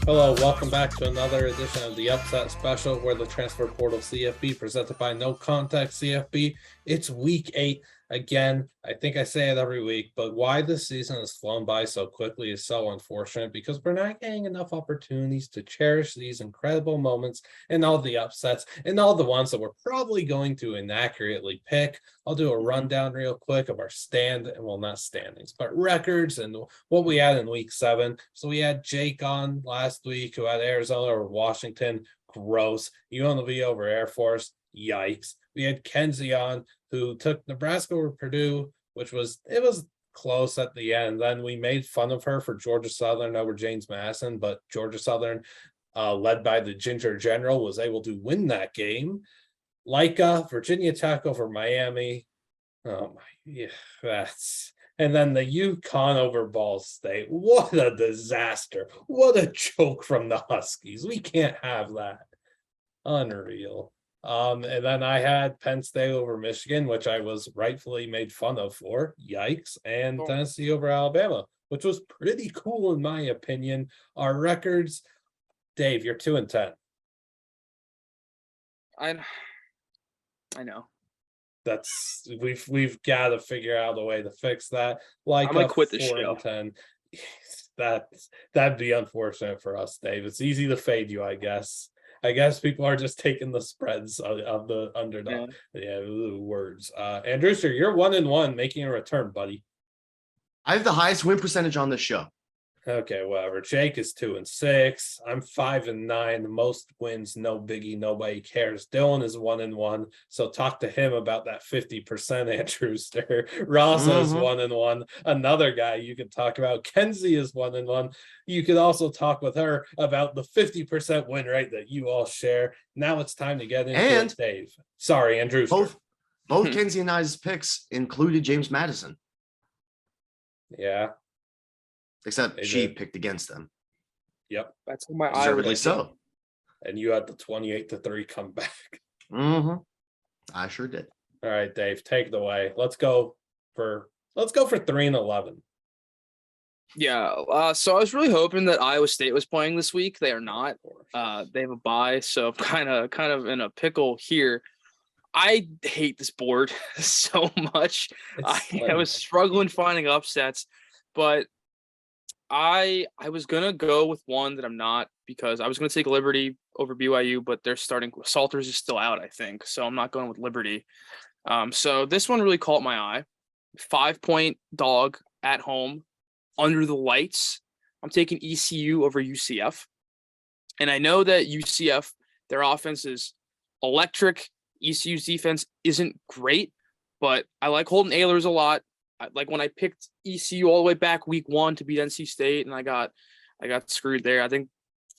Hello, welcome back to another edition of the Upset Special, where the Transfer Portal CFB presented by NoContextCFB. It's week 8 again. I think I say it every week, but why this season has flown by so quickly is so unfortunate because we're not getting enough opportunities to cherish these incredible moments and all the upsets and all the ones that we're probably going to inaccurately pick. I'll do a rundown real quick of our not standings, but records and what we had in week 7. So we had Jake on last week who had Arizona over Washington. Gross. UNLV over Air Force. Yikes. We had Kenzie on who took Nebraska over Purdue, which was close at the end. Then we made fun of her for Georgia Southern over James Madison, but Georgia Southern, led by the Ginger General, was able to win that game. Leica, Virginia Tech over Miami. Oh my, yeah, and then the UConn over Ball State. What a disaster. What a joke from the Huskies. We can't have that. Unreal. And then I had Penn State over Michigan, which I was rightfully made fun of for. Yikes. And Tennessee over Alabama, which was pretty cool in my opinion. Our records, Dave, you're 2-10. I know. That's we've got to figure out a way to fix that. Like I might quit the 4-10. That'd be unfortunate for us, Dave. It's easy to fade you, I guess. I guess people are just taking the spreads of the underdog. Yeah, words. Andrewster, you're 1-1, making a return, buddy. I have the highest win percentage on the show. Okay, whatever. Jake is 2-6. I'm 5-9. Most wins, no biggie. Nobody cares. Dylan is 1-1. So talk to him about that 50%, Andrewster. Raza is 1-1. Another guy you could talk about. Kenzie is 1-1. You could also talk with her about the 50% win rate that you all share. Now it's time to get into it, Dave. Sorry, Andrewster. Both Kenzie and I's picks included James Madison. Yeah. Except she picked against them. Yep. That's what my eye was so. And you had the 28-3 comeback. I sure did. All right, Dave, take it away. Let's go for 3-11. Yeah. So I was really hoping that Iowa State was playing this week. They are not. They have a bye, so I'm kind of in a pickle here. I hate this board so much. I was struggling finding upsets, but I was gonna go with one that I'm not, because I was gonna take Liberty over BYU, but they're starting. Salters is still out, I think, so I'm not going with Liberty. So this one really caught my eye. 5-point dog at home under the lights. I'm taking ECU over UCF, and I know that UCF, their offense is electric. ECU's defense isn't great, but I like Holden Ahlers a lot. Like when I picked ECU all the way back week 1 to beat NC State, and I got screwed there. I think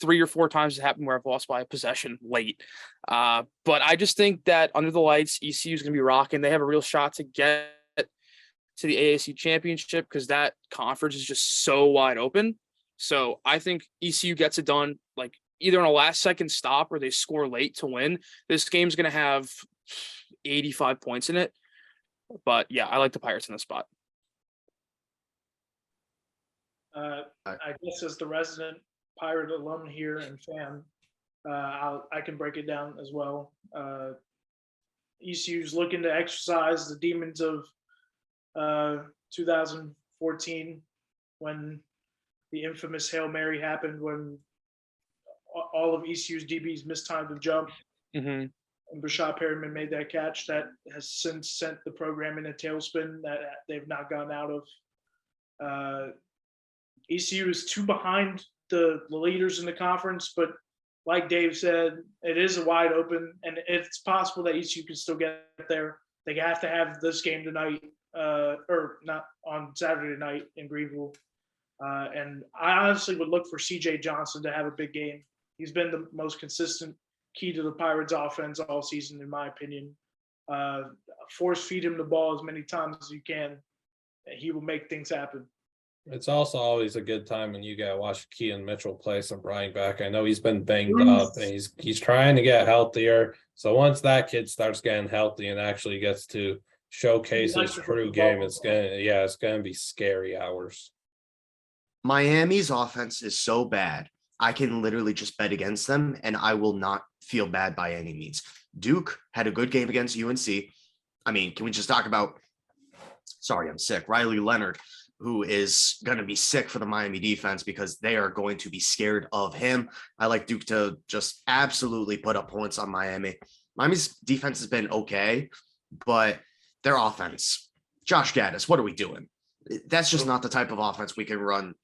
3 or 4 times it happened where I've lost by a possession late. But I just think that under the lights, ECU is going to be rocking. They have a real shot to get to the AAC championship because that conference is just so wide open. So I think ECU gets it done, like either on a last second stop or they score late to win. This game's going to have 85 points in it. But yeah, I like the Pirates in this spot. I guess as the resident Pirate alum here and fan, I can break it down as well. ECU's looking to exercise the demons of 2014 when the infamous Hail Mary happened, when all of ECU's DBs mistimed the jump. And Brashad Perryman made that catch that has since sent the program in a tailspin that they've not gotten out of. ECU is 2 behind the leaders in the conference, but like Dave said, it is a wide open, and it's possible that ECU can still get there. They have to have this game tonight, or not on Saturday night in Greenville. And I honestly would look for CJ Johnson to have a big game. He's been the most consistent key to the Pirates offense all season, in my opinion. Force feed him the ball as many times as you can. He will make things happen. It's also always a good time when you got to watch Kean Mitchell play some running back. I know he's been banged up and he's trying to get healthier. So once that kid starts getting healthy and actually gets to showcase his true game, it's gonna be scary hours. Miami's offense is so bad I can literally just bet against them and I will not feel bad by any means. Duke had a good game against UNC. I mean, can we just talk about, sorry, I'm sick, Riley Leonard, who is going to be sick for the Miami defense because they are going to be scared of him. I like Duke to just absolutely put up points on Miami. Miami's defense has been okay, but their offense, Josh Gaddis, what are we doing? That's just not the type of offense we can run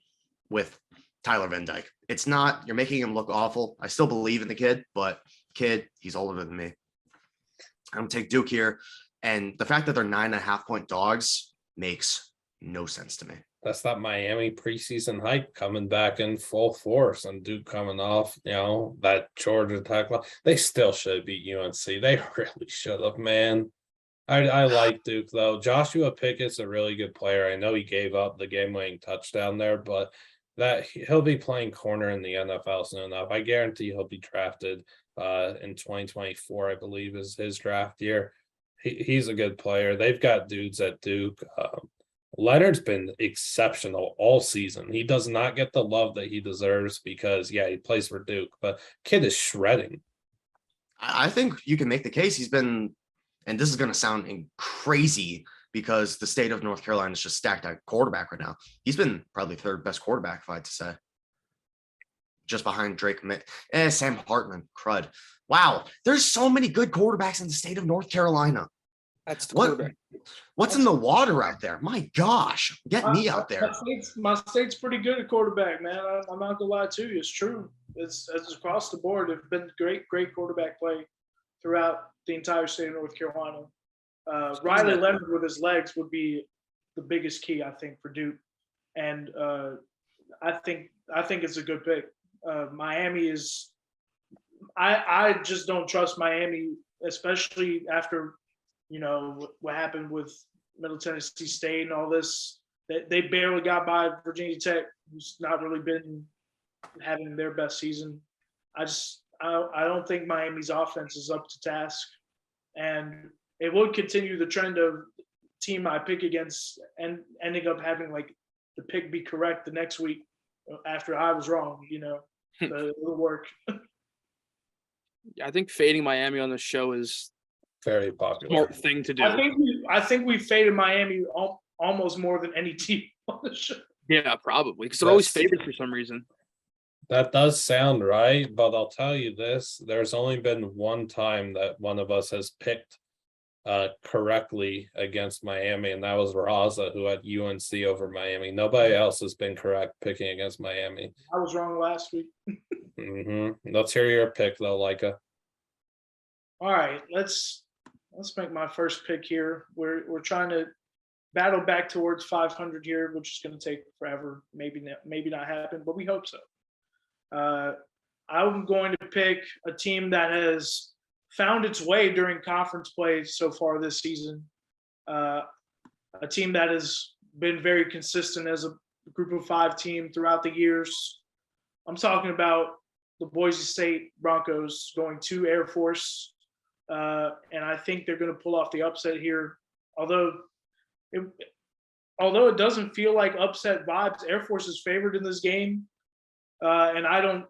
with Tyler Van Dyke. It's not. You're making him look awful. I still believe in the kid, but he's older than me. I'm going to take Duke here. And the fact that they're 9.5-point dogs makes no sense to me. That's that Miami preseason hype coming back in full force, and Duke coming off, that Georgia tackle. They still should beat UNC. They really should have, man. I like Duke, though. Joshua Pickett's a really good player. I know he gave up the game-winning touchdown there, but that he'll be playing corner in the NFL soon enough. I guarantee he'll be drafted in 2024, I believe, is his draft year. He's a good player. They've got dudes at Duke. Leonard's been exceptional all season. He does not get the love that he deserves because, he plays for Duke, but kid is shredding. I think you can make the case he's been, and this is going to sound crazy because the state of North Carolina is just stacked at quarterback right now. He's been probably third best quarterback, if I had to say. Just behind Drake. Sam Hartman, crud. Wow. There's so many good quarterbacks in the state of North Carolina. That's the quarterback. What's in the water out there? My gosh, get me out there. My state's pretty good at quarterback, man. I'm not gonna lie to you. It's true. It's across the board. There's been great quarterback play throughout the entire state of North Carolina. Riley Leonard with his legs would be the biggest key, I think, for Duke. And I think it's a good pick. Miami is. I just don't trust Miami, especially after what happened with Middle Tennessee State and all this. They barely got by Virginia Tech, who's not really been having their best season. I don't think Miami's offense is up to task, and it will continue the trend of team I pick against and ending up having the pick be correct the next week after I was wrong. It'll work. I think fading Miami on the show is very popular. Smart thing to do. I think we faded Miami almost more than any team on the show. Yeah, probably because they're always favored for some reason. That does sound right, but I'll tell you this: there's only been one time that one of us has picked correctly against Miami, and that was Raza, who had UNC over Miami. Nobody else has been correct picking against Miami. I was wrong last week. Let's hear your pick, though, Leica. All right, let's make my first pick here. We're trying to battle back towards 500 here, which is going to take forever. Maybe not happen, but we hope so. I'm going to pick a team that has found its way during conference play so far this season. A team that has been very consistent as a group of 5 team throughout the years. I'm talking about the Boise State Broncos going to Air Force. And I think they're going to pull off the upset here. Although it doesn't feel like upset vibes, Air Force is favored in this game. And I don't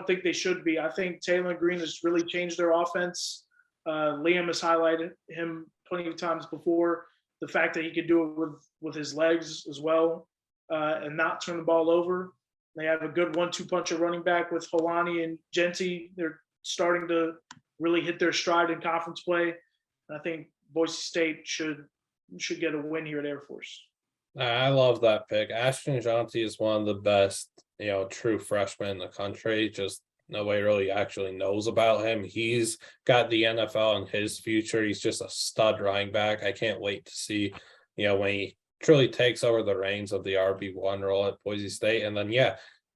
think they should be. I think Taylor Green has really changed their offense. Liam has highlighted him plenty of times before. The fact that he could do it with his legs as well, and not turn the ball over. They have a good 1-2 punch at running back with Holani and Genty. They're starting to really hit their stride in conference play. And I think Boise State should get a win here at Air Force. I love that pick. Ashton Genty is one of the best, true freshmen in the country. Just nobody really actually knows about him. He's got the NFL in his future. He's just a stud running back. I can't wait to see, when he truly takes over the reins of the RB1 role at Boise State. And then,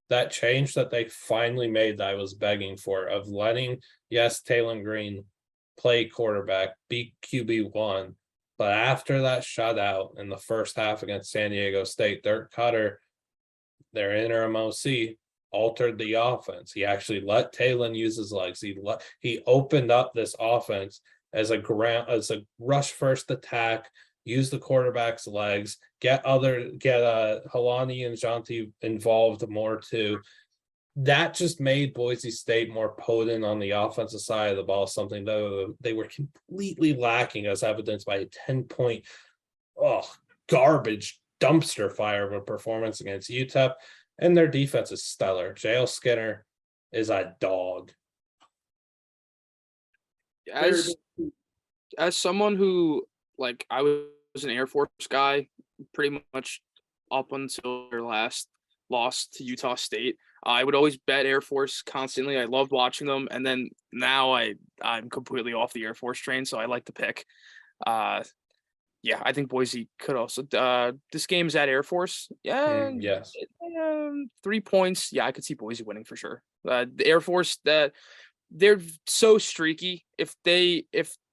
that change that they finally made that I was begging for of letting, Taylor Green play quarterback, be QB1. But after that shutout in the first half against San Diego State, Dirk Cutter, their interim OC, altered the offense. He actually let Taylor use his legs. He opened up this offense as a rush first attack, use the quarterback's legs, get Holani and Genty involved more too. that just made Boise State more potent on the offensive side of the ball, something that they were completely lacking, as evidenced by a 10-point garbage dumpster fire of a performance against UTEP. And their defense is stellar. JL Skinner is a dog. As someone who, like, I was an Air Force guy pretty much up until their last loss to Utah State. I would always bet Air Force constantly. I loved watching them. And then now I'm completely off the Air Force train, so I like the pick. Yeah, I think Boise could also. This game's at Air Force. Yeah, yes. 3 points. Yeah, I could see Boise winning for sure. The Air Force, that they're so streaky. If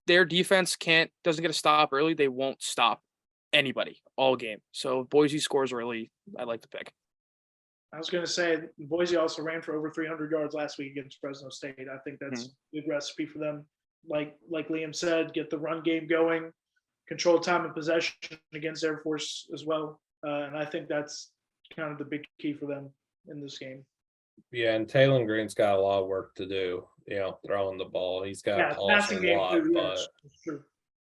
their defense doesn't get a stop early, they won't stop anybody all game. So if Boise scores early, I like the pick. I was going to say Boise also ran for over 300 yards last week against Fresno State. I think that's a good recipe for them. Like Liam said, get the run game going, control time of possession against Air Force as well. And I think that's kind of the big key for them in this game. Yeah, and Taylor Green's got a lot of work to do, throwing the ball. He's got to polish a lot,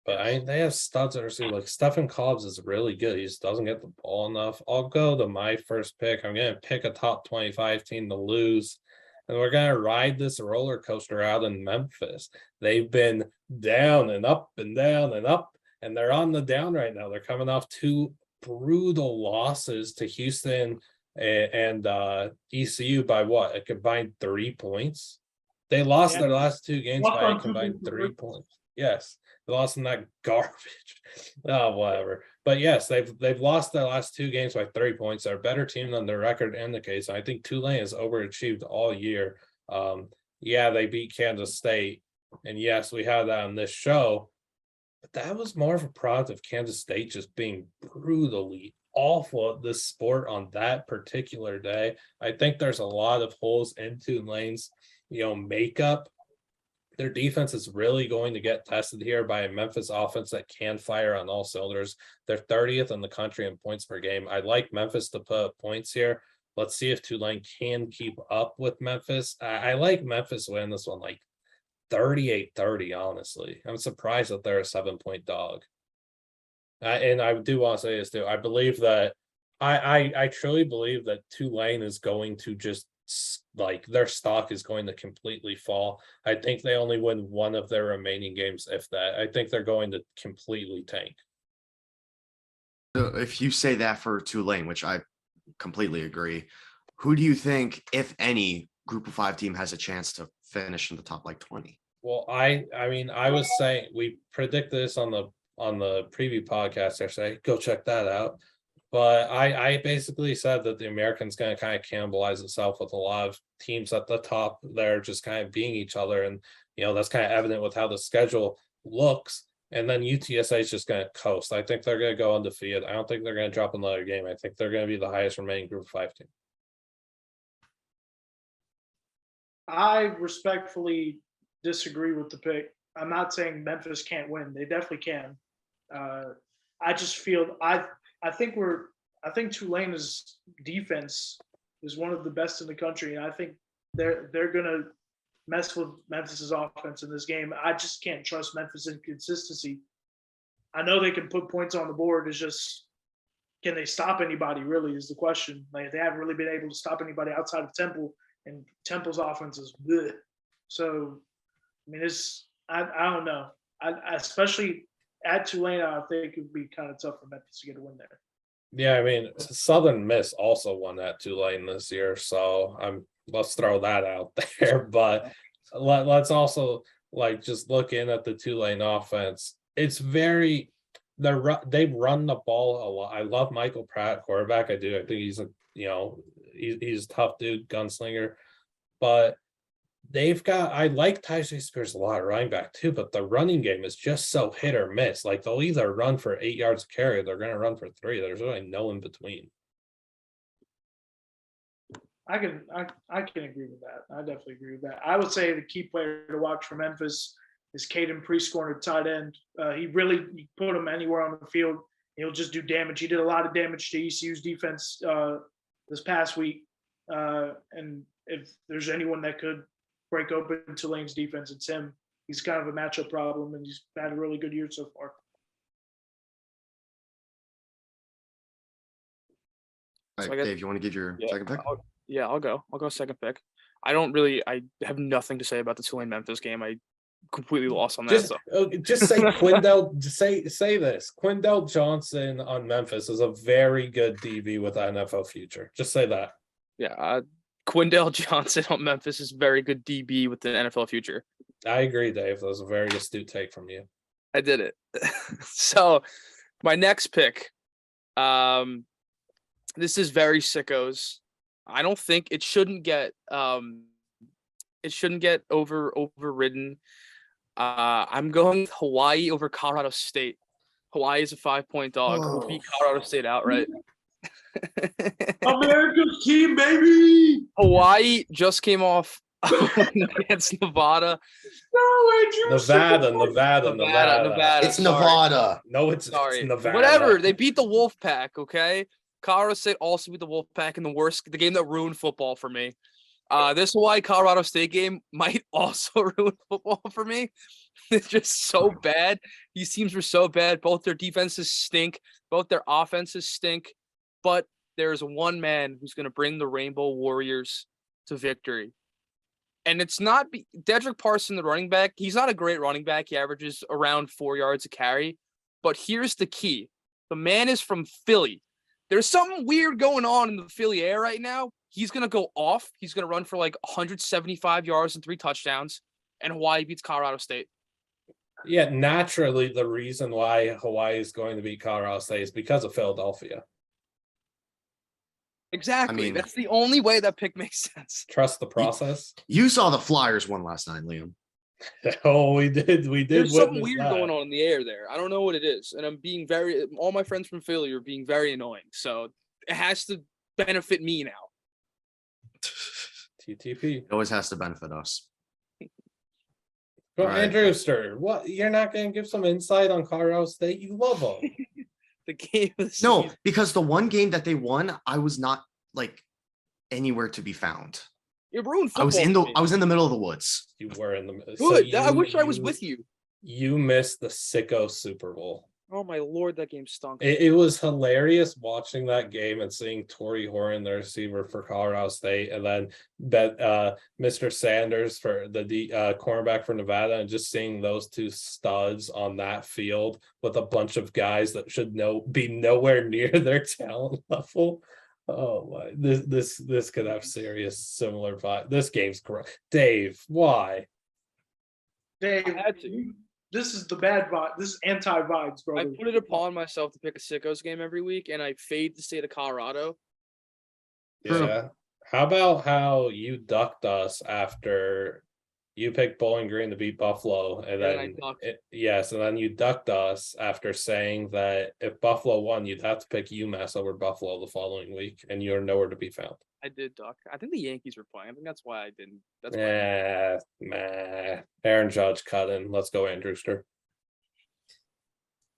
but they have studs that are like Stephen Cobbs is really good. He just doesn't get the ball enough. I'll go to my first pick. I'm going to pick a top 25 team to lose, and we're going to ride this roller coaster out in Memphis. They've been down and up and down and up, and they're on the down right now. They're coming off 2 brutal losses to Houston and ECU by what? A combined 3 points. They lost their last 2 games by a combined 3 points. Yes. They lost in that garbage. Whatever. But yes, they've lost their last 2 games by 3 points. They're a better team than their record indicates. I think Tulane has overachieved all year. They beat Kansas State. And yes, we had that on this show. But that was more of a product of Kansas State just being brutally awful at this sport on that particular day. I think there's a lot of holes in Tulane's, makeup. Their defense is really going to get tested here by a Memphis offense that can fire on all cylinders. They're 30th in the country in points per game. I like Memphis to put up points here. Let's see if Tulane can keep up with Memphis. I like Memphis winning this one like 38-30, honestly. I'm surprised that they're a 7-point dog. And I do want to say this too. I believe that I truly believe that Tulane is going to just like their stock is going to completely fall. I think they only win one of their remaining games, if that. I think they're going to completely tank. If you say that for Tulane, which I completely agree, who do you think, if any, Group of 5 team has a chance to finish in the top 20? Well, I was saying we predicted this on the preview podcast yesterday. Go check that out. But I basically said that the American's going to kind of cannibalize itself with a lot of teams at the top. They're just kind of being each other. And, that's kind of evident with how the schedule looks. And then UTSA is just going to coast. I think they're going to go undefeated. I don't think they're going to drop another game. I think they're going to be the highest remaining Group of 5 team. I respectfully disagree with the pick. I'm not saying Memphis can't win. They definitely can. I just feel I think Tulane's defense is one of the best in the country, and I think they're gonna mess with Memphis's offense in this game. I just can't trust Memphis' inconsistency. I know they can put points on the board. It's just, can they stop anybody? Really, is the question. Like, they haven't really been able to stop anybody outside of Temple, and Temple's offense is bleh. So, I mean, I don't know. I especially at Tulane, I think it would be kind of tough for Memphis to get a win there. Yeah, I mean, Southern Miss also won at Tulane this year, so let's throw that out there. But let's also just look in at the Tulane offense. It's they run the ball a lot. I love Michael Pratt, quarterback. I do. I think he's he's a tough dude, gunslinger. But I like Tyjae Spears a lot at running back too, but the running game is just so hit or miss. Like, they'll either run for 8 yards of carry, they're going to run for 3. There's really no in between. I can agree with that. I definitely agree with that. I would say the key player to watch for Memphis is Caden Prescorn at tight end. You put him anywhere on the field, he'll just do damage. He did a lot of damage to ECU's defense this past week. And if there's anyone that could break open Tulane's defense, it's him. He's kind of a matchup problem, and he's had a really good year so far. All So right, I guess- Dave, you want to give your second pick? I'll go second pick. I have nothing to say about the Tulane Memphis game. I completely lost on that. Just say Quindell. Say this. Quindell Johnson on Memphis is a very good DB with an NFL future. Just say that. Yeah, Quindell Johnson on Memphis is very good DB with the NFL future. I agree, Dave. That was a very astute take from you. I did it. So my next pick, this is very sickos. I don't think it shouldn't get overridden. I'm going with Hawaii over Colorado State. Hawaii is a 5-point dog. We'll beat Colorado State outright. America's team, baby. Hawaii just came off against Nevada. Nevada. It's Nevada. No, it's Sorry. Nevada. Whatever. They beat the Wolfpack, okay? Colorado State also beat the Wolfpack in the game that ruined football for me. This Hawaii Colorado State game might also ruin football for me. It's just so bad. These teams were so bad. Both their defenses stink. Both their offenses stink. But there's one man who's going to bring the Rainbow Warriors to victory. And it's not Dedrick Parson, the running back. He's not a great running back. He averages around 4 yards a carry. But here's the key. The man is from Philly. There's something weird going on in the Philly air right now. He's going to go off. He's going to run for like 175 yards and 3 touchdowns. And Hawaii beats Colorado State. Yeah, naturally, the reason why Hawaii is going to beat Colorado State is because of Philadelphia. Exactly. I mean, that's the only way that pick makes sense. Trust the process. You saw the Flyers won last night, Liam. Oh, we did. There's something weird going on in the air there. I don't know what it is. And I'm being all my friends from Philly are being very annoying. So it has to benefit me now. TTP. It always has to benefit us. Well, Right. Andrew Ster, what? You're not going to give some insight on Colorado State? You love them. The game of the No, season. because the one game that they won, I was not like anywhere to be found. It ruined football. I was in the middle of the woods. You were in the Good. I wish I was with you. You missed the sicko Super Bowl. Oh my Lord, that game stunk. It was hilarious watching that game and seeing Torrey Horan, the receiver for Colorado State, and then Mr. Sanders for the cornerback for Nevada, and just seeing those two studs on that field with a bunch of guys that should be nowhere near their talent level. Oh my! This could have serious similar vibe. This game's great. Dave, why? Dave, I had to. this is the bad vibe. This is anti-vibes, brother. I put it upon myself to pick a sickos game every week, and I fade the state of Colorado. Yeah. How about how you ducked us after you picked Bowling Green to beat Buffalo, and Yeah, then and I ducked. and then you ducked us after saying that if Buffalo won, you'd have to pick UMass over Buffalo the following week, and you're nowhere to be found. I did duck. I think the Yankees were playing. I think that's why I didn't. That's why. Aaron Judge cut in. Let's go, Andrew Ster.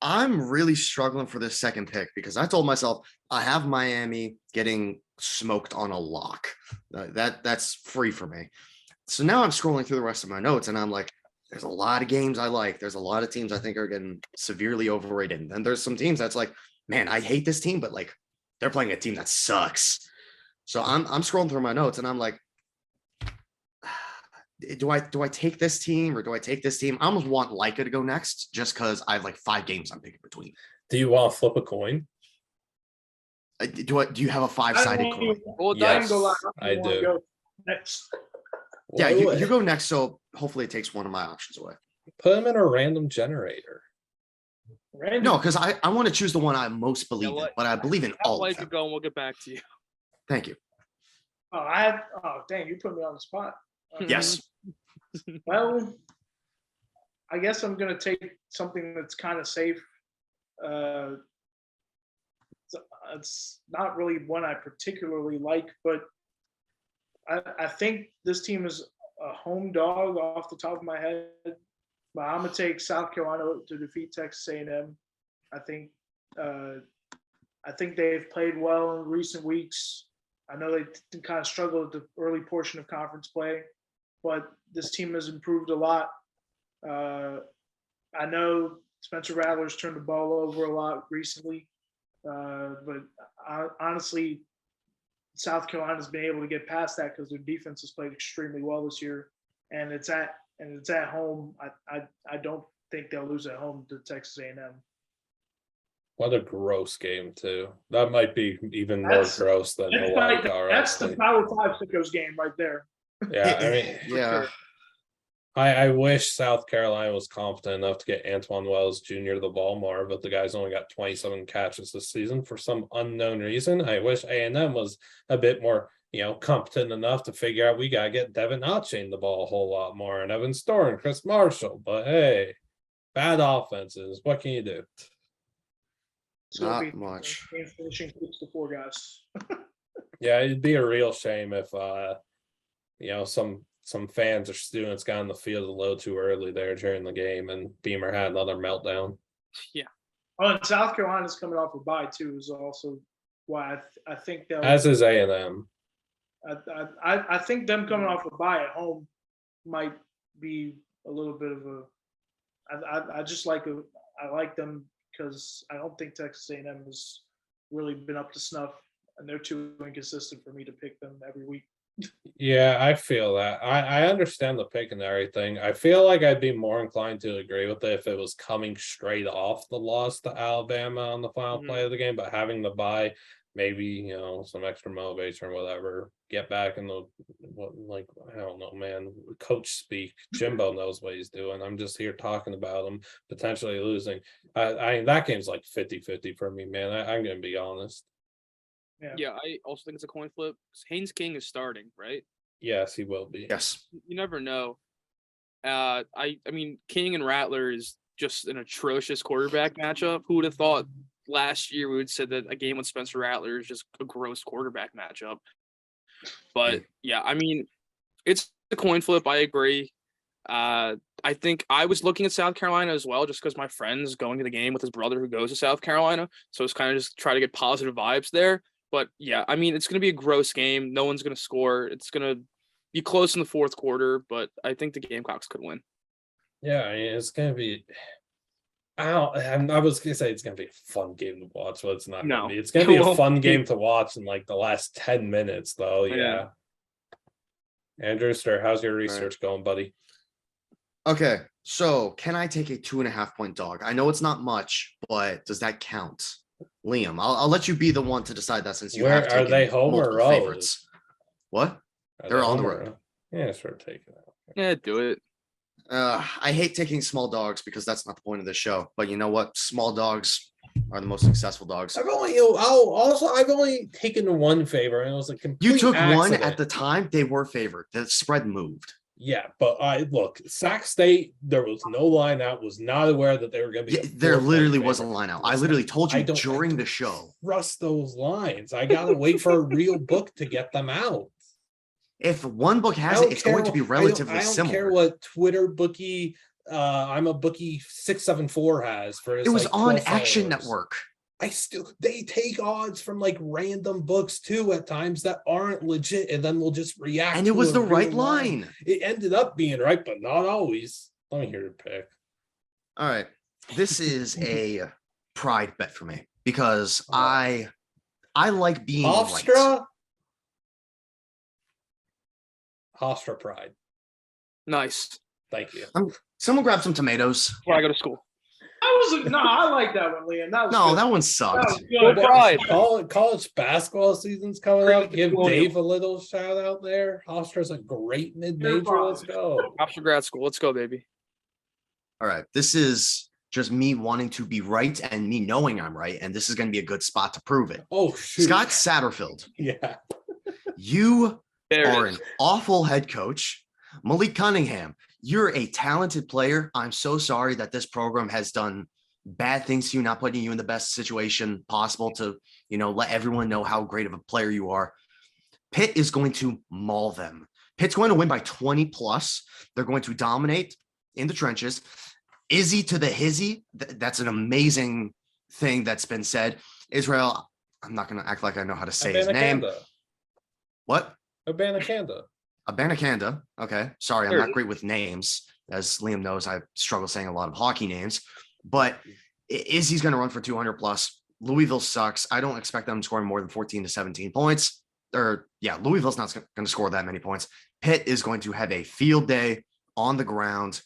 I'm really struggling for this second pick because I told myself I have Miami getting smoked on a lock. That's free for me. So now I'm scrolling through the rest of my notes and I'm like, there's a lot of games I like. There's a lot of teams I think are getting severely overrated. And then there's some teams that's like, man, I hate this team, but like they're playing a team that sucks. So I'm scrolling through my notes and I'm like, do I take this team or do I take this team? I almost want Leica to go next just because I have like 5 games I'm picking between. Do you want to flip a coin? Do you have a 5-sided coin? Well, Yes, I do. Go next. Yeah, Well, you go next. So hopefully it takes one of my options away. put him in a random generator. Randy, No, because I want to choose the one I most believe in, what? but I believe in all of Like them. go, and we'll get back to you. Thank you. dang, you put me on the spot. Yes. Well, I guess I'm gonna take something that's kind of safe. It's not really one I particularly like, but I think this team is a home dog off the top of my head. But I'm gonna take South Carolina to defeat Texas A&M. I think they've played well in recent weeks. I know they kind of struggled at the early portion of conference play, but this team has improved a lot. I know Spencer Rattler's turned the ball over a lot recently, but honestly, South Carolina's been able to get past that because their defense has played extremely well this year, and it's at home. I don't think they'll lose at home to Texas A&M. What a gross game too. That might be even more gross than Hawaii. That's the Power 5 sickos game right there. Yeah, I mean, yeah. Sure. I wish South Carolina was confident enough to get Antoine Wells Jr. the ball more, but the guy's only got 27 catches this season for some unknown reason. I wish A&M was a bit more, competent enough to figure out we got to get Devin Otchain the ball a whole lot more, and Evan Storr and Chris Marshall. But hey, bad offenses. What can you do? Not much. Finishing 6-4 guys. Yeah, it'd be a real shame if some fans or students got on the field a little too early there during the game and Beamer had another meltdown. Yeah. Oh, and South Carolina's coming off a bye too, is also why I think they'll. As is A&M. I think them coming off a bye at home might be a little bit of a. I like them because I don't think Texas A&M has really been up to snuff, and they're too inconsistent for me to pick them every week. Yeah, I feel that. I understand the pick and everything. I feel like I'd be more inclined to agree with it if it was coming straight off the loss to Alabama on the final play of the game, but having the bye, maybe, some extra motivation or whatever, get back in I don't know, man, coach speak. Jimbo knows what he's doing. I'm just here talking about him potentially losing. I mean, that game's like 50-50 for me, man. I'm going to be honest. Yeah, I also think it's a coin flip. Haynes King is starting, right? Yes, he will be. Yes. You never know. I mean, King and Rattler is just an atrocious quarterback matchup. Who would have thought last year we would say that a game with Spencer Rattler is just a gross quarterback matchup? But yeah, I mean, it's a coin flip. I agree. I think I was looking at South Carolina as well, just because my friend's going to the game with his brother who goes to South Carolina. So it's kind of just try to get positive vibes there. But yeah, I mean, it's going to be a gross game. No one's going to score. It's going to be close in the fourth quarter, but I think the Gamecocks could win. Yeah, I mean, it's going to be. I was going to say it's going to be a fun game to watch, but it's not going to be. It's going to be a fun game to watch in like the last 10 minutes, though. Yeah. Andrew Stir, how's your research going, buddy? Okay, so can I take a 2.5-point dog? I know it's not much, but does that count? Liam, I'll let you be the one to decide that since you have taken are they home or road? favorites. What? They're on the road. Yeah, sure, take it out. Yeah, do it. I hate taking small dogs because that's not the point of this show. But you know what? Small dogs are the most successful dogs. I've only taken one favor, and it was a complete You took accident. one at the time. They were favored. The spread moved. Yeah, but look, Sac State, there was no line out, was not aware that they were going to be. Yeah, there literally was a line out. I literally told you during the show. Trust those lines. I got to wait for a real book to get them out. If one book has it, it's going to be relatively similar. I don't care what Twitter bookie, I'm a bookie 674 has for. It was on Action Network. They take odds from like random books too at times that aren't legit, and then we'll just react. And it was the right line. It ended up being right, but not always. Let me hear your pick. All right. This is a pride bet for me because I like being Hofstra? right. Hofstra pride. Nice. Thank you. Someone grab some tomatoes. Where I go to school. I like that one, Liam. That one sucked. Pride. College basketball season's coming out. Give Dave a little shout out there. Hofstra's a great mid-major. Let's go. Hofstra grad school. Let's go, baby. All right. This is just me wanting to be right and me knowing I'm right. And this is going to be a good spot to prove it. Oh, shoot. Scott Satterfield. Yeah. You are an awful head coach. Malik Cunningham, you're a talented player. I'm so sorry that this program has done bad things to you, not putting you in the best situation possible to, let everyone know how great of a player you are. Pitt is going to maul them. Pitt's going to win by 20 plus. They're going to dominate in the trenches. Izzy to the hizzy. That's an amazing thing that's been said. Israel, I'm not going to act like I know how to say his name. What? Abanikanda. Abanikanda. Okay. Sorry, I'm Sure. not great with names. As Liam knows, I struggle saying a lot of hockey names. But Izzy's going to run for 200 plus. Louisville sucks. I don't expect them scoring more than 14 to 17 points. Louisville's not going to score that many points. Pitt is going to have a field day on the ground.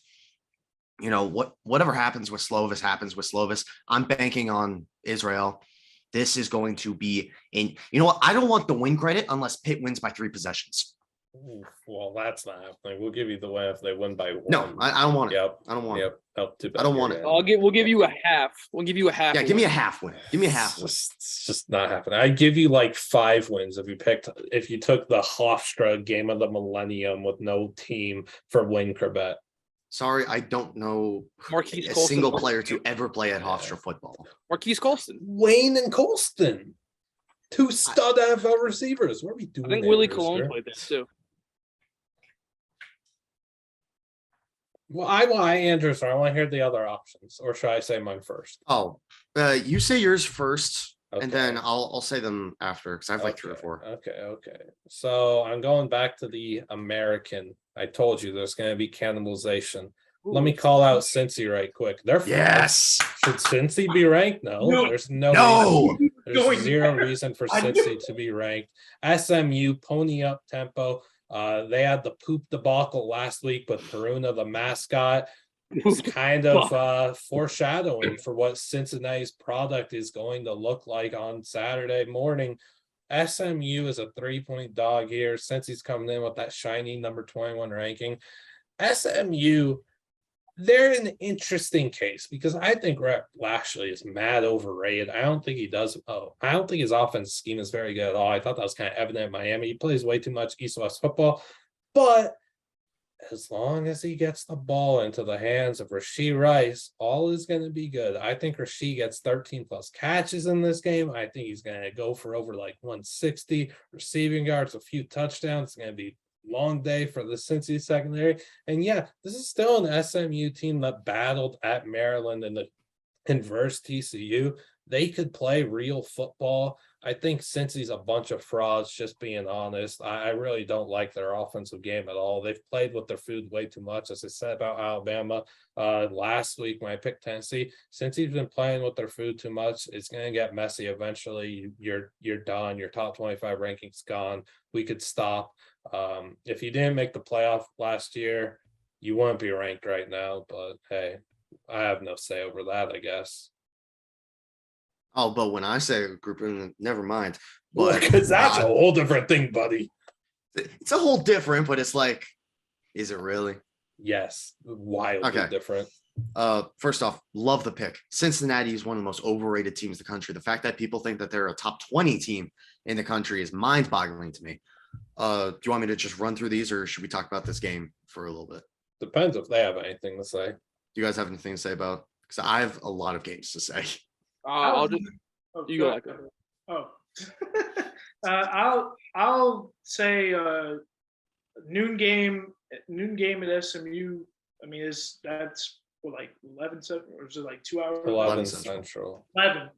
Whatever happens with Slovis happens with Slovis. I'm banking on Israel. This is going to be you know what? I don't want the win credit unless Pitt wins by 3 possessions. Ooh, well, that's not happening. We'll give you the win if they win by 1. No, I don't want it. Yep. I don't want it. Yep. Too bad I don't you're want it. down. We'll give you a half. We'll give you a half. Yeah, give me a half win. Give me a half win. It's just not happening. I'd give you like 5 wins if you took the Hofstra game of the millennium with no team for win Corbett. Sorry, I don't know Marquise a Colston. single player to ever play at Hofstra football. Marquise Colston. Wayne and Colston. 2 stud NFL receivers. What are we doing? I think there, Willie Rooster? Colon played there too. Well, I want Andrews. I want to hear the other options, or should I say mine first? Oh, you say yours first, Okay. and then I'll say them after because I have like 3 or 4. Okay. So I'm going back to the American. I told you there's going to be cannibalization. Let me call out Cincy right quick. They're Yes. Should Cincy be ranked? No, No. there's no. No. There's Going zero there. reason for I knew Cincy to be ranked. SMU pony up tempo. They had the poop debacle last week with Peruna, the mascot. It's kind of foreshadowing for what Cincinnati's product is going to look like on Saturday morning. SMU is a 3-point dog here since he's coming in with that shiny number 21 ranking. SMU, they're an interesting case because I think Rhett Lashley is mad overrated. I don't think his offense scheme is very good at all. I thought that was kind of evident in Miami. He plays way too much East-West football, but as long as he gets the ball into the hands of Rashee Rice, all is going to be good. I think Rashee gets 13 plus catches in this game. I think he's going to go for over like 160 receiving yards, a few touchdowns. It's going to be long day for the Cincy secondary. And yeah, this is still an SMU team that battled at Maryland in versus TCU. They could play real football. I think Cincy's a bunch of frauds, just being honest. I really don't like their offensive game at all. They've played with their food way too much, as I said about Alabama last week when I picked Tennessee. Cincy's been playing with their food too much. It's going to get messy eventually. You're done. Your top 25 ranking's gone. We could stop. If you didn't make the playoff last year, you wouldn't be ranked right now. But hey, I have no say over that, I guess. Oh, but when I say group, never mind. But Because that's a whole different thing, buddy. It's a whole different, but it's like, is it really? Yes, wildly different. First off, love the pick. Cincinnati is one of the most overrated teams in the country. The fact that people think that they're a top 20 team in the country is mind-boggling to me. Do you want me to just run through these, or should we talk about this game for a little bit? Depends if they have anything to say. Do you guys have anything to say about? Because I have a lot of games to say. I'll just you go like that. I'll say noon game at SMU. I mean, that's like 11 or is it like 2 hours? 11 Central. 11.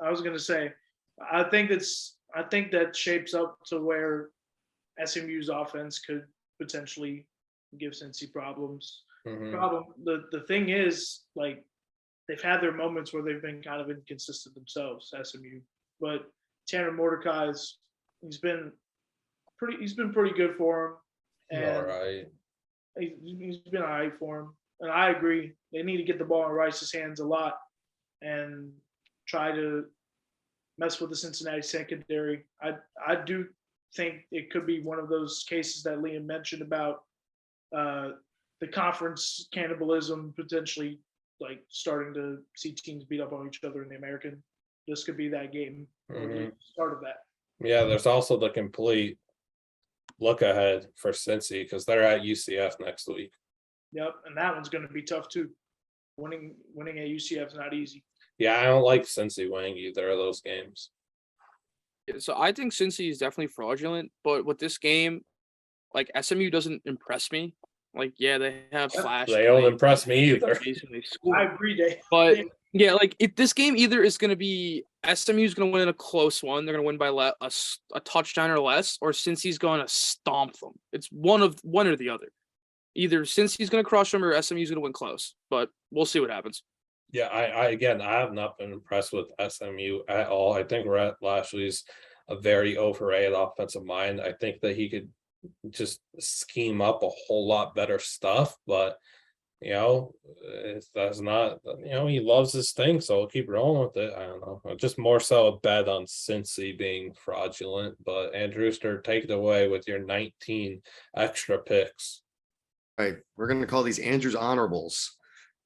I was gonna say, I think that shapes up to where SMU's offense could potentially give Cincy problems. Mm-hmm. The thing is, like, they've had their moments where they've been kind of inconsistent themselves, SMU. But Tanner Mordecai's he's been pretty good for him. And all right. He's been all right for him. And I agree. They need to get the ball in Rice's hands a lot and try to mess with the Cincinnati secondary. I do think it could be one of those cases that Liam mentioned about the conference cannibalism potentially, like starting to see teams beat up on each other in the American. This could be that game, Mm-hmm. start of that. Yeah, there's also the complete look ahead for Cincy because they're at UCF next week. Yep, and that one's going to be tough too. Winning at UCF is not easy. Yeah, I don't like Cincy winning either of those games. So I think Cincy is definitely fraudulent, but with this game, like SMU doesn't impress me. Like, yeah, they have flash. They don't impress me either. I agree, Dave. But yeah, like if this game either is going to be SMU's going to win a close one. They're going to win by a touchdown or less, or Cincy's going to stomp them. It's one or the other. Either Cincy's going to crush them or SMU's going to win close. But we'll see what happens. Yeah, I have not been impressed with SMU at all. I think Rhett Lashley's a very overrated offensive mind. I think that he could just scheme up a whole lot better stuff, but that's not, he loves his thing, so we'll keep rolling with it. I don't know. Just more so a bet on Cincy being fraudulent, but Andrewster, take it away with your 19 extra picks. All right, we're going to call these Andrew's honorables.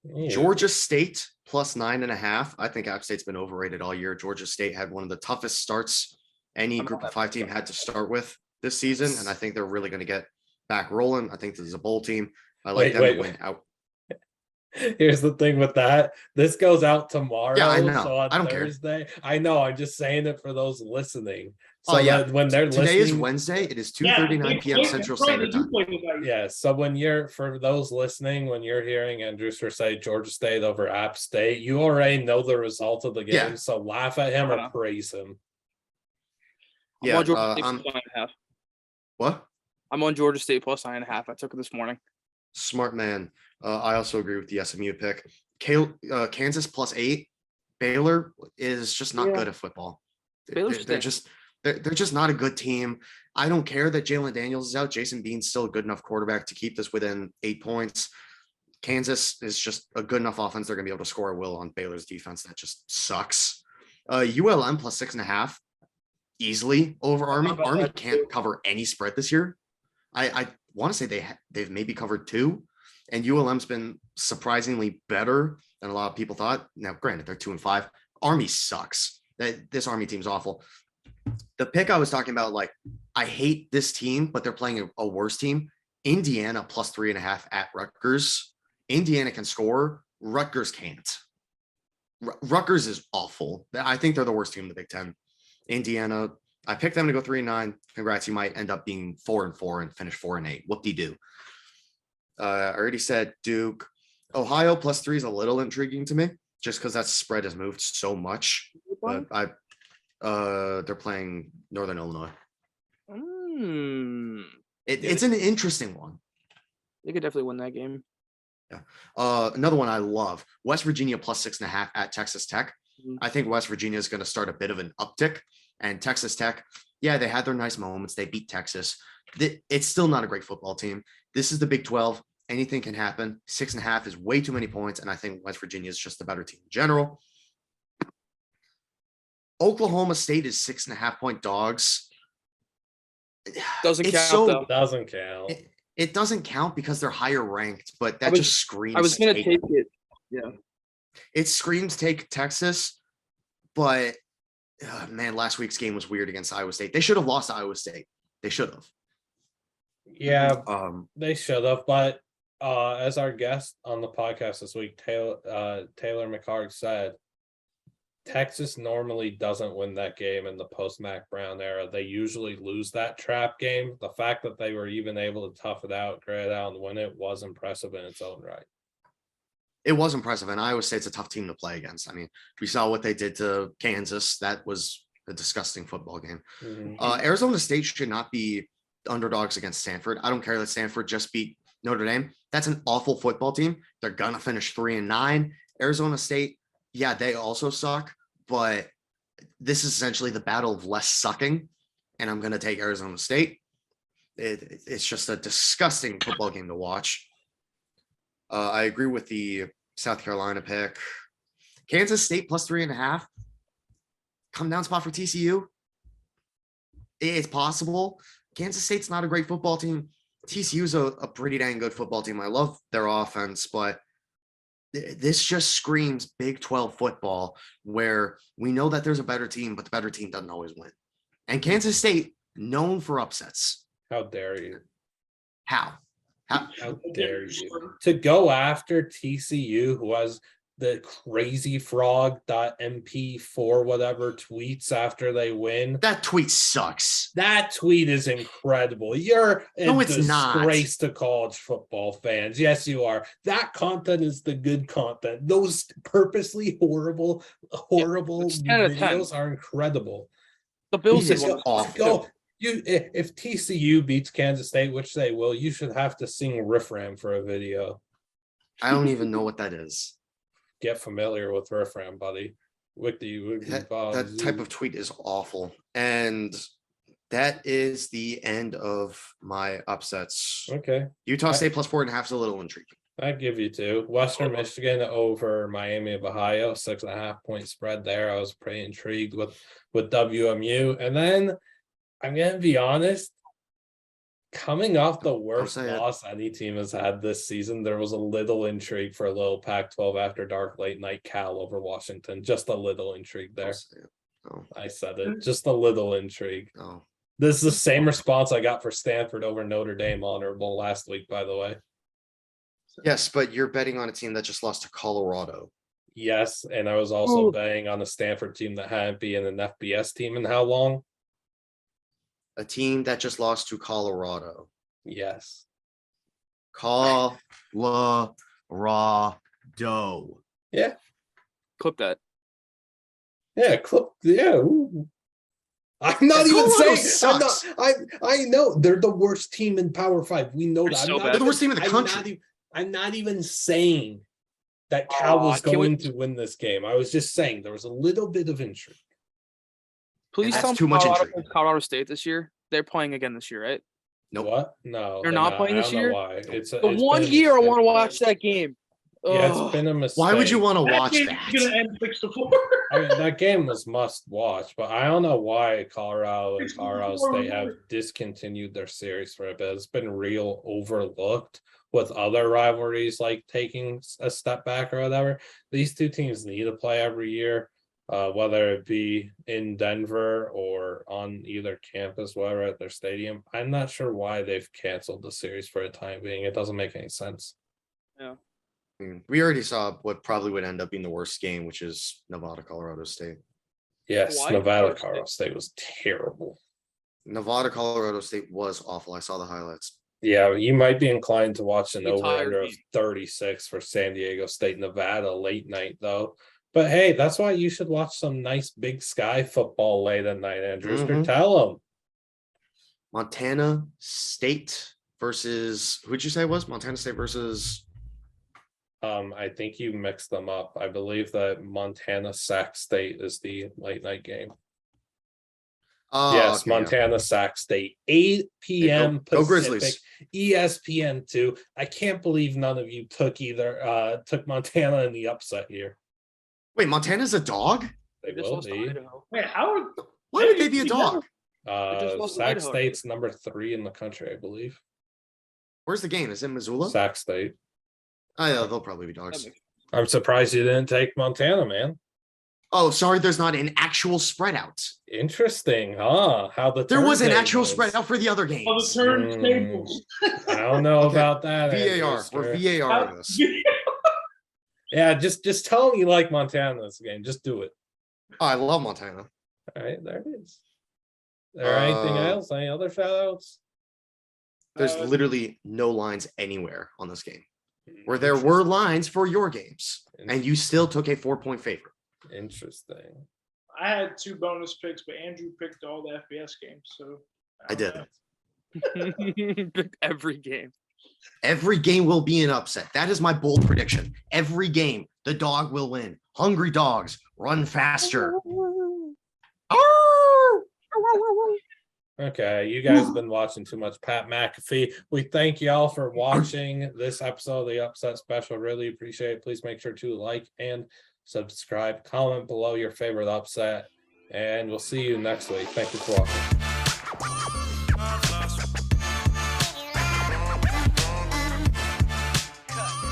Yeah. Georgia State plus 9.5. I think App State's been overrated all year. Georgia State had one of the toughest starts any group of 5 team had to start with this season, and I think they're really going to get back rolling. I think this is a bowl team. I like them to win out. Here's the thing with that. This goes out tomorrow. Yeah, I know. So on I don't Thursday. Care. I know. I'm just saying it for those listening. So when they're today listening, is Wednesday. It is 2:39 p.m. Central Standard Time. Yeah. So for those listening, when you're hearing Andrewster say Georgia State over App State, you already know the result of the game. Yeah. So laugh at him or praise him. I'm on Georgia State plus 9.5. What? I'm on Georgia State plus 9.5. I took it this morning. Smart man. I also agree with the SMU pick. Kansas plus 8. Baylor is just not good at football. They're just not a good team. I don't care that Jalen Daniels is out. Jason Bean's still a good enough quarterback to keep this within 8 points. Kansas is just a good enough offense. They're going to be able to score at will on Baylor's defense. That just sucks. ULM plus 6.5. Easily over Army. Army can't cover any spread this year. I want to say they've maybe covered 2, and ULM's been surprisingly better than a lot of people thought. Now, granted, they're 2-5. Army sucks. This Army team's awful. The pick I was talking about, like, I hate this team, but they're playing a worse team. Indiana plus 3.5 at Rutgers. Indiana can score. Rutgers can't. Rutgers is awful. I think they're the worst team in the Big Ten. Indiana, I picked them to go 3-9. Congrats, you might end up being 4-4 and finish 4-8. Whoop-de-doo. I already said Duke. Ohio plus 3 is a little intriguing to me, just because that spread has moved so much. But they're playing Northern Illinois. It's an interesting one. They could definitely win that game. Yeah. Another one I love: West Virginia plus 6.5 at Texas Tech. I think West Virginia is going to start a bit of an uptick, and Texas Tech, yeah, they had their nice moments. They beat Texas. It's still not a great football team. This is the Big 12. Anything can happen. 6.5 is way too many points, and I think West Virginia is just the better team in general. Oklahoma State is 6.5-point dogs. Doesn't count, though. Doesn't count. It doesn't count because they're higher ranked, but that just screams. I was going to take it. Yeah. It screams take Texas, but man, last week's game was weird against Iowa State. They should have lost to Iowa State. They should have. Yeah, they should have. But as our guest on the podcast this week, Taylor McHarg said, Texas normally doesn't win that game in the post-Mac Brown era. They usually lose that trap game. The fact that they were even able to tough it out, grit it out, and win it was impressive in its own right. It was impressive, and Iowa State's a tough team to play against. I mean, we saw what they did to Kansas. That was a disgusting football game. Mm-hmm. Arizona State should not be underdogs against Stanford. I don't care that Stanford just beat Notre Dame. That's an awful football team. They're going to finish 3-9. Arizona State, yeah, they also suck, but this is essentially the battle of less sucking, and I'm going to take Arizona State. It's just a disgusting football game to watch. I agree with the South Carolina pick. Kansas State plus 3.5. Come down spot for TCU. It's possible. Kansas State's not a great football team. TCU's a pretty dang good football team. I love their offense, but this just screams Big 12 football, where we know that there's a better team, but the better team doesn't always win. And Kansas State, known for upsets. How dare you? How dare you to go after TCU, who has the crazy frog.mp4 whatever tweets after they win. That tweet sucks. That tweet is incredible. You're a No, it's not. disgrace to college football fans. Yes, you are. That content is the good content. Those purposely horrible it's 10 out of 10. videos are incredible. The Bills It's did one. awful. If TCU beats Kansas State, which they will, you should have to sing Riff Ram for a video. I don't even know what that is. Get familiar with Riff Ram, buddy. That type of tweet is awful. And that is the end of my upsets. Okay. Utah State plus 4.5 is a little intriguing. I'd give you two. Western Michigan over Miami of Ohio, 6.5 point spread there. I was pretty intrigued with WMU. And then I'm gonna be honest, coming off the worst loss any team has had this season, there was a little intrigue for a little Pac-12 after dark late night Cal over Washington. Just a little intrigue there. I said it. Just a little intrigue. This is the same response I got for Stanford over Notre Dame honorable last week, by the way. Yes, but you're betting on a team that just lost to Colorado. Yes, and I was also betting on a Stanford team that hadn't been an FBS team in how long? A team that just lost to Colorado. Yes. Colorado. Yeah. Clip that. Yeah, ooh. I'm not even saying I know they're the worst team in Power 5. We know that. They're the worst team in the country. I'm not even saying that Cal was going to win this game. I was just saying there was a little bit of intrigue. Please tell me Colorado State this year. They're playing again this year, right? Nope. What? No. They're not playing this year? Why? It's the one year I want to watch that game. Yeah, it's been a mistake. Why would you want to watch that? Gonna end 6-4. I mean, that game was must watch, but I don't know why Colorado and Colorado State have discontinued their series for a bit. It's been real overlooked with other rivalries like taking a step back or whatever. These two teams need to play every year, whether it be in Denver or on either campus, whatever at their stadium. I'm not sure why they've canceled the series for a time being. It doesn't make any sense. Yeah. We already saw what probably would end up being the worst game, which is Nevada, Colorado State. Yes, Nevada, Colorado State was terrible. Nevada, Colorado State was awful. I saw the highlights. Yeah, you might be inclined to watch an over-under of 36 for San Diego State, Nevada late night, though. But hey, that's why you should watch some nice Big Sky football late at night, Andrew. Tell them. Montana State versus, who'd you say it was? Montana State versus... I think you mixed them up. I believe that Montana Sac State is the late night game. Yes, okay, Montana Sac State, 8 p.m. Go Pacific, Grizzlies. ESPN2. I can't believe none of you took Montana in the upset here. Wait, Montana's a dog? They will be. Wait, why would they be a dog? Sac State's number 3 in the country, I believe. Where's the game? Is it Missoula? Sac State. Oh, yeah, they'll probably be dogs. I'm surprised you didn't take Montana, man. Oh, sorry, there's not an actual spread out. Interesting, huh? There was an actual spread out for the other games. Oh, the turntables. I don't know about that. VAR. We're VAR this. Yeah, just tell them you like Montana this game. Just do it. Oh, I love Montana. All right, there it is. There anything else? Any other shout outs? There's literally no lines anywhere on this game. Where there were lines for your games, and you still took a 4-point favorite. Interesting. I had 2 bonus picks, but Andrew picked all the FBS games, so I did. Picked every game. Every game will be an upset. That is my bold prediction. Every game, the dog will win. Hungry dogs run faster. Okay, you guys have been watching too much Pat McAfee. We thank y'all for watching this episode of the Upset Special. Really appreciate it. Please make sure to like and subscribe. Comment below your favorite upset, and we'll see you next week. Thank you for watching.